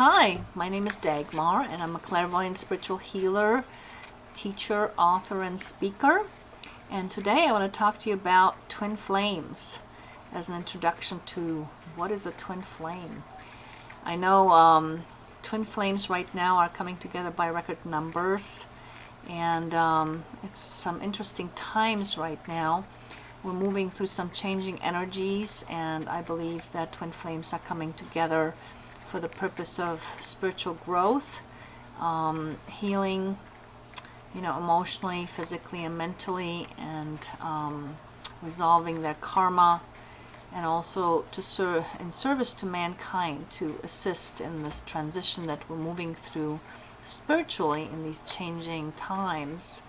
Hi, my name is Dagmar, and I'm a clairvoyant spiritual healer, teacher, author, and speaker. And today I want to talk to you about twin flames as an introduction to what is a twin flame. I know twin flames right now are coming together by record numbers, and it's some interesting times right now. We're moving through some changing energies, and I believe that twin flames are coming together for the purpose of spiritual growth, healing, emotionally, physically, and mentally, and resolving their karma, and also to serve in service to mankind, to assist in this transition that we're moving through spiritually in these changing times.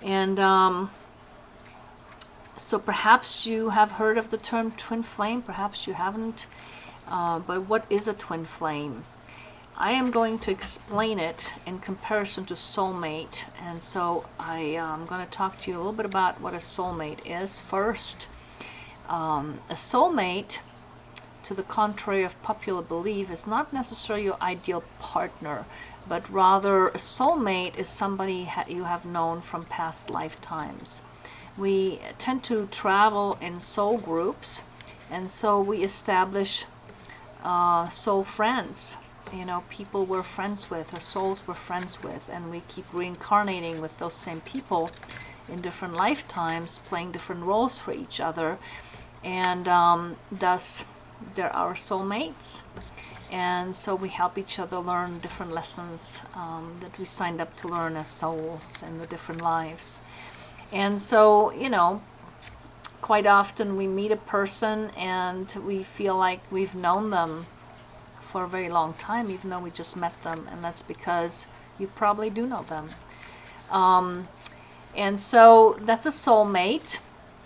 And so perhaps you have heard of the term twin flame, perhaps you haven't. But what is a twin flame? I am going to explain it in comparison to soulmate, and so I am going to talk to you a little bit about what a soulmate is first. A soulmate, to the contrary of popular belief, is not necessarily your ideal partner, but rather a soulmate is somebody you have known from past lifetimes. We tend to travel in soul groups, and so we establish soul friends, people we're friends with, or souls we're friends with, and we keep reincarnating with those same people in different lifetimes, playing different roles for each other, and thus they're our soulmates. And so we help each other learn different lessons that we signed up to learn as souls in the different lives. And so, quite often we meet a person and we feel like we've known them for a very long time, even though we just met them, and that's because you probably do know them. And so that's a soulmate.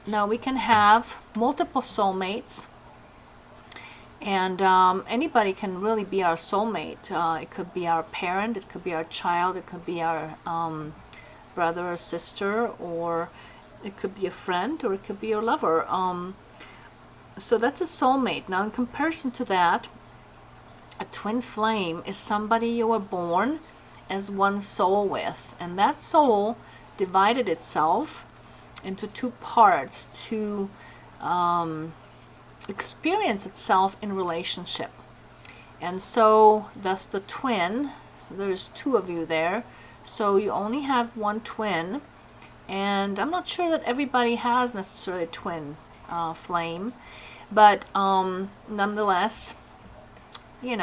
Now we can have multiple soulmates, and anybody can really be our soulmate. It could be our parent, it could be our child, it could be our brother or sister, or it could be a friend, or it could be your lover. So that's a soulmate. Now in comparison to that, a twin flame is somebody you were born as one soul with, and that soul divided itself into two parts to experience itself in relationship. And so thus the twin, there's two of you there, so you only have one twin. And I'm not sure that everybody has necessarily a twin flame, but nonetheless, in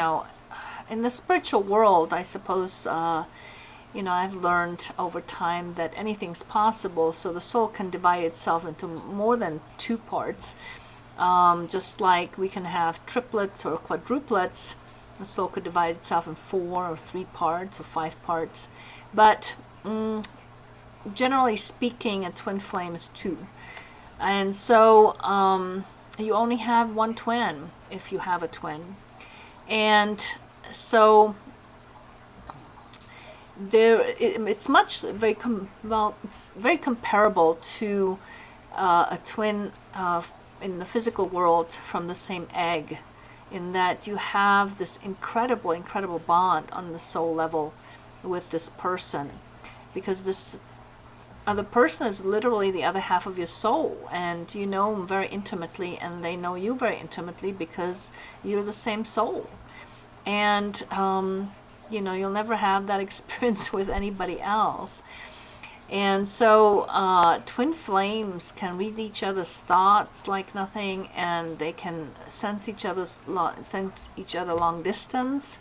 the spiritual world, I suppose, I've learned over time that anything's possible. So the soul can divide itself into more than two parts, just like we can have triplets or quadruplets. The soul could divide itself in 4 or 3 parts or 5 parts, but generally speaking, a twin flame is 2. And so you only have one twin if you have a twin. And so it's very comparable to a twin in the physical world from the same egg, in that you have this incredible bond on the soul level with this person, because this other person is literally the other half of your soul, and you know them very intimately, and they know you very intimately because you're the same soul. And you'll never have that experience with anybody else. And so twin flames can read each other's thoughts like nothing, and they can sense each other long distance.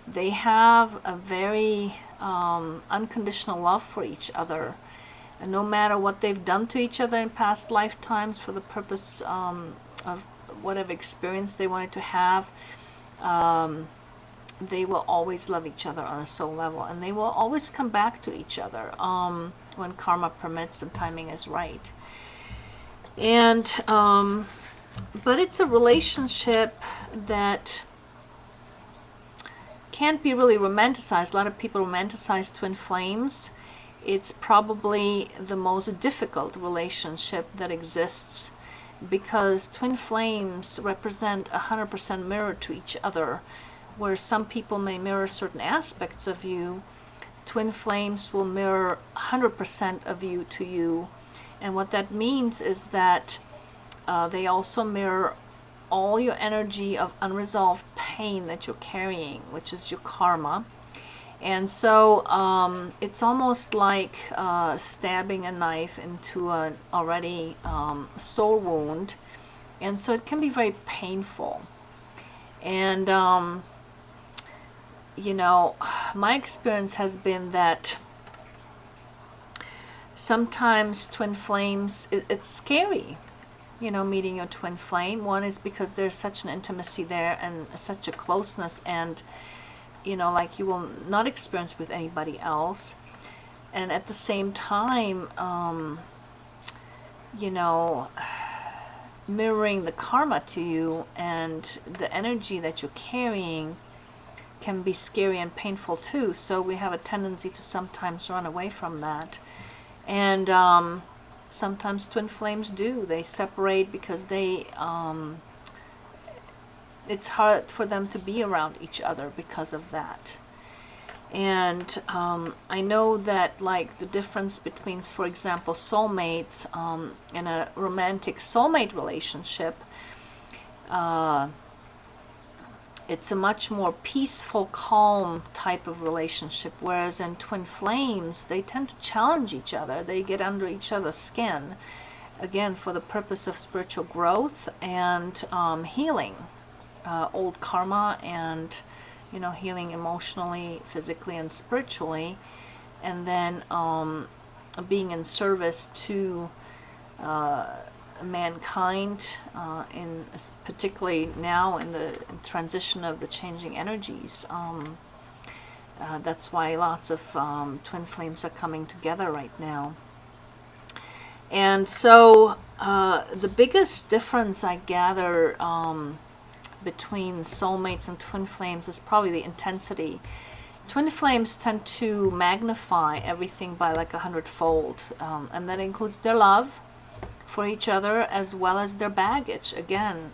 They have a very unconditional love for each other, and no matter what they've done to each other in past lifetimes for the purpose of whatever experience they wanted to have, they will always love each other on a soul level, and they will always come back to each other when karma permits and timing is right. And but it's a relationship that can't be really romanticized. A lot of people romanticize twin flames. It's probably the most difficult relationship that exists, because twin flames represent 100% mirror to each other. Where some people may mirror certain aspects of you, twin flames will mirror 100% of you to you. And what that means is that they also mirror all your energy of unresolved pain that you're carrying, which is your karma. And so it's almost like stabbing a knife into an already soul wound. And so it can be very painful. And you know, my experience has been that sometimes twin flames, it's scary, you know, meeting your twin flame. One is because there's such an intimacy there and such a closeness, and, you know, like you will not experience with anybody else. And at the same time, you know, mirroring the karma to you and the energy that you're carrying can be scary and painful too. So we have a tendency to sometimes run away from that. And sometimes twin flames do. They separate because they it's hard for them to be around each other because of that. And I know that, like, the difference between, for example, soulmates and a romantic soulmate relationship, it's a much more peaceful, calm type of relationship, whereas in twin flames, they tend to challenge each other. They get under each other's skin, again, for the purpose of spiritual growth and healing old karma, and, you know, healing emotionally, physically, and spiritually, and then being in service to mankind, in particularly now in the transition of the changing energies. That's why lots of twin flames are coming together right now. And so the biggest difference I gather between soulmates and twin flames is probably the intensity. Twin flames tend to magnify everything by like 100-fold, and that includes their love for each other as well as their baggage again.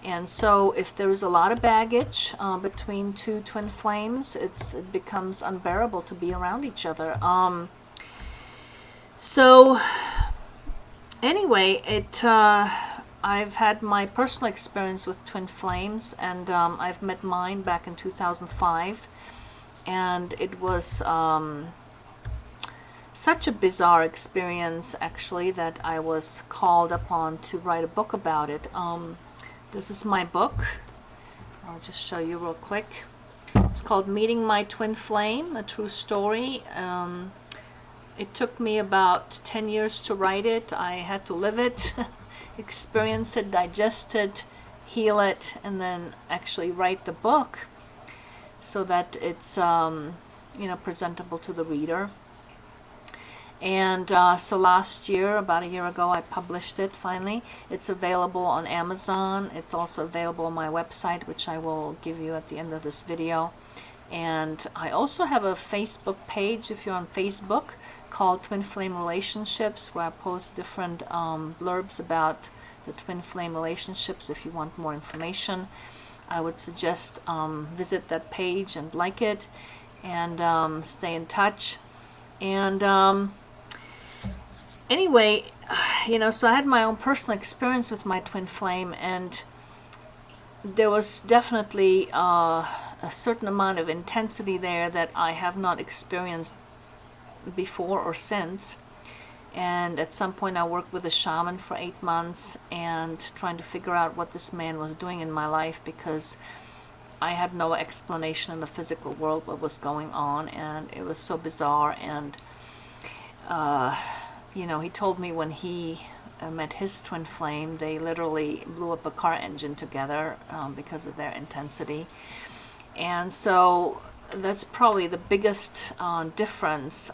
And so if there is a lot of baggage between two twin flames, it becomes unbearable to be around each other. So anyway, I've had my personal experience with twin flames, and I've met mine back in 2005, and it was such a bizarre experience, actually, that I was called upon to write a book about it. This is my book. I'll just show you real quick. It's called Meeting My Twin Flame, A True Story. It took me about 10 years to write it. I had to live it, experience it, digest it, heal it, and then actually write the book so that it's you know, presentable to the reader. And so last year, about a year ago, I published it finally. It's available on Amazon. It's also available on my website, which I will give you at the end of this video. And I also have a Facebook page, if you're on Facebook, called Twin Flame Relationships, where I post different blurbs about the twin flame relationships. If you want more information, I would suggest visit that page and like it, and stay in touch. And anyway, you know, so I had my own personal experience with my twin flame, and there was definitely a certain amount of intensity there that I have not experienced before or since. And at some point I worked with a shaman for 8 months and trying to figure out what this man was doing in my life, because I had no explanation in the physical world what was going on, and it was so bizarre. And you know, he told me when he met his twin flame, they literally blew up a car engine together because of their intensity. And so that's probably the biggest difference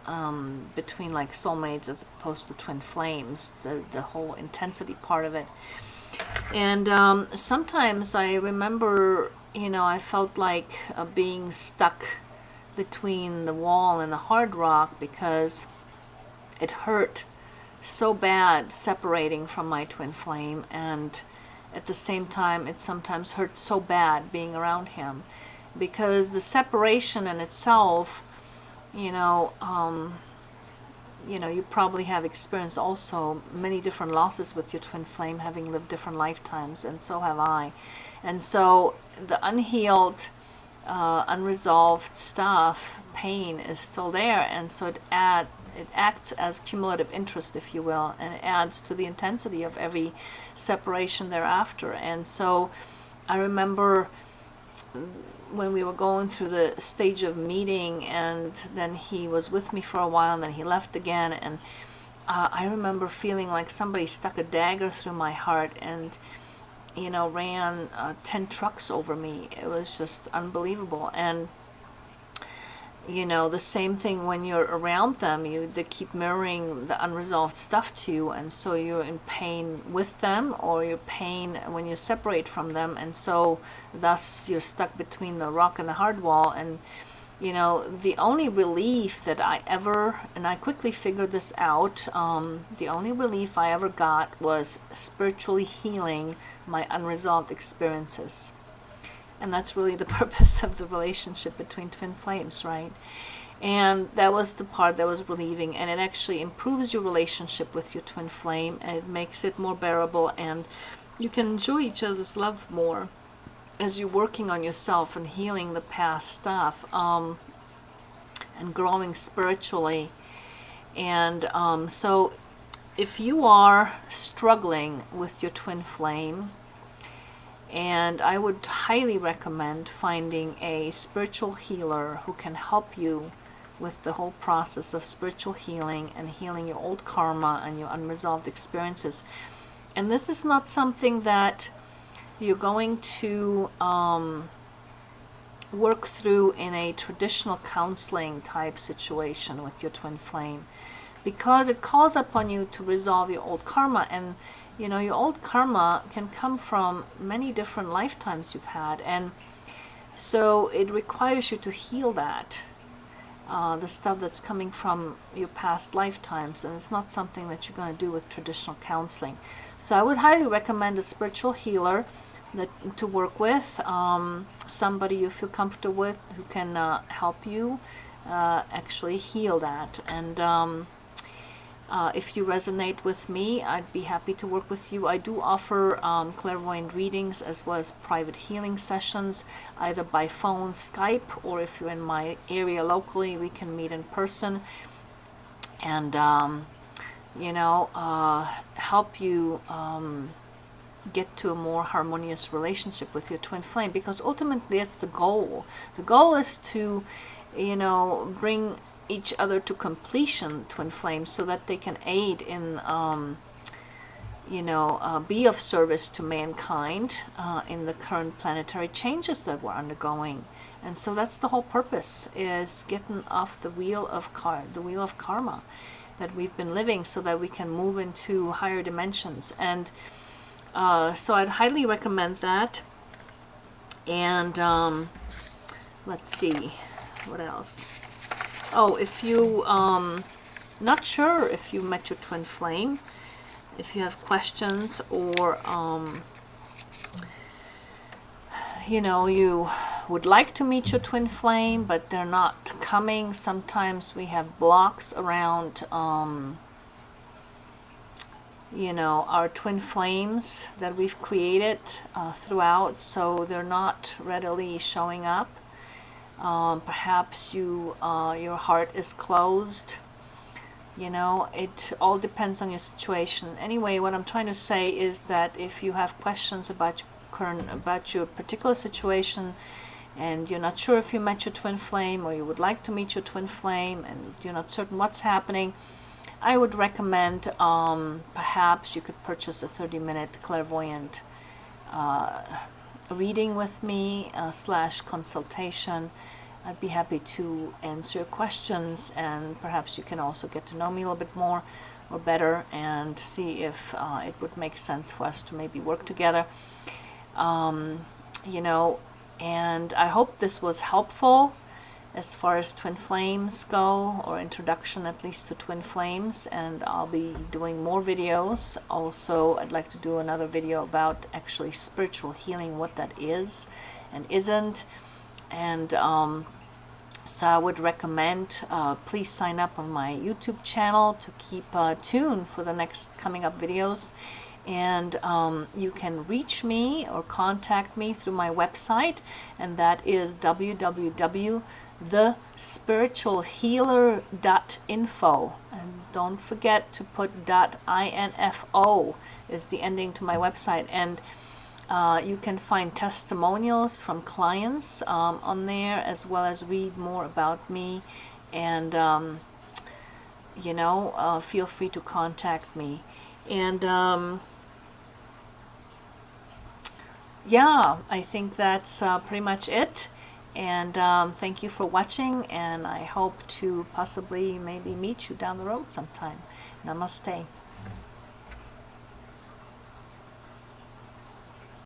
between like soulmates as opposed to twin flames, the whole intensity part of it. And sometimes I remember, you know, I felt like being stuck between the wall and the hard rock, because it hurt so bad separating from my twin flame, and at the same time it sometimes hurts so bad being around him, because the separation in itself, you know, you probably have experienced also many different losses with your twin flame, having lived different lifetimes, and so have I. And so the unhealed, unresolved stuff, pain is still there, and so it acts as cumulative interest, if you will, and it adds to the intensity of every separation thereafter. And so I remember when we were going through the stage of meeting, and then he was with me for a while, and then he left again, and I remember feeling like somebody stuck a dagger through my heart and ran 10 trucks over me. It was just unbelievable. And the same thing when you're around them, they keep mirroring the unresolved stuff to you, and so you're in pain with them, or you're pain when you separate from them, and so thus you're stuck between the rock and the hard wall. And the only relief that I ever, and I quickly figured this out, the only relief I ever got was spiritually healing my unresolved experiences. And that's really the purpose of the relationship between twin flames, right? And that was the part that was relieving, and it actually improves your relationship with your twin flame, and it makes it more bearable, and you can enjoy each other's love more as you're working on yourself and healing the past stuff, and growing spiritually. And so if you are struggling with your twin flame, and I would highly recommend finding a spiritual healer who can help you with the whole process of spiritual healing and healing your old karma and your unresolved experiences. And this is not something that you're going to work through in a traditional counseling type situation with your twin flame, because it calls upon you to resolve your old karma. And your old karma can come from many different lifetimes you've had, and so it requires you to heal that, the stuff that's coming from your past lifetimes, and it's not something that you're going to do with traditional counseling. So I would highly recommend a spiritual healer to work with, somebody you feel comfortable with who can help you actually heal that. And if you resonate with me, I'd be happy to work with you. I do offer clairvoyant readings as well as private healing sessions, either by phone, Skype, or if you're in my area locally, we can meet in person and help you get to a more harmonious relationship with your twin flame, because ultimately that's the goal. The goal is to bring each other to completion, twin flames, so that they can aid in be of service to mankind in the current planetary changes that we're undergoing. And so that's the whole purpose, is getting off the wheel of karma that we've been living, so that we can move into higher dimensions. And so I'd highly recommend that. And let's see, what else? Oh, if you not sure if you met your twin flame, if you have questions, or you would like to meet your twin flame but they're not coming. Sometimes we have blocks around our twin flames that we've created throughout, so they're not readily showing up. Perhaps your heart is closed. It all depends on your situation. Anyway, what I'm trying to say is that if you have questions about your particular situation, and you're not sure if you met your twin flame, or you would like to meet your twin flame and you're not certain what's happening, I would recommend perhaps you could purchase a 30-minute clairvoyant reading with me / consultation. I'd be happy to answer your questions, and perhaps you can also get to know me a little bit more or better, and see if it would make sense for us to maybe work together. And I hope this was helpful. as far as twin flames go, or introduction at least to twin flames, and I'll be doing more videos. Also, I'd like to do another video about actually spiritual healing, what that is and isn't. And so I would recommend please sign up on my YouTube channel to keep tuned for the next coming up videos. And you can reach me or contact me through my website, and that is www.thespiritualhealer.info. And don't forget to put .info is the ending to my website. And you can find testimonials from clients on there, as well as read more about me. And you know, feel free to contact me. And yeah, I think that's pretty much it. And thank you for watching, and I hope to possibly maybe meet you down the road sometime. Namaste.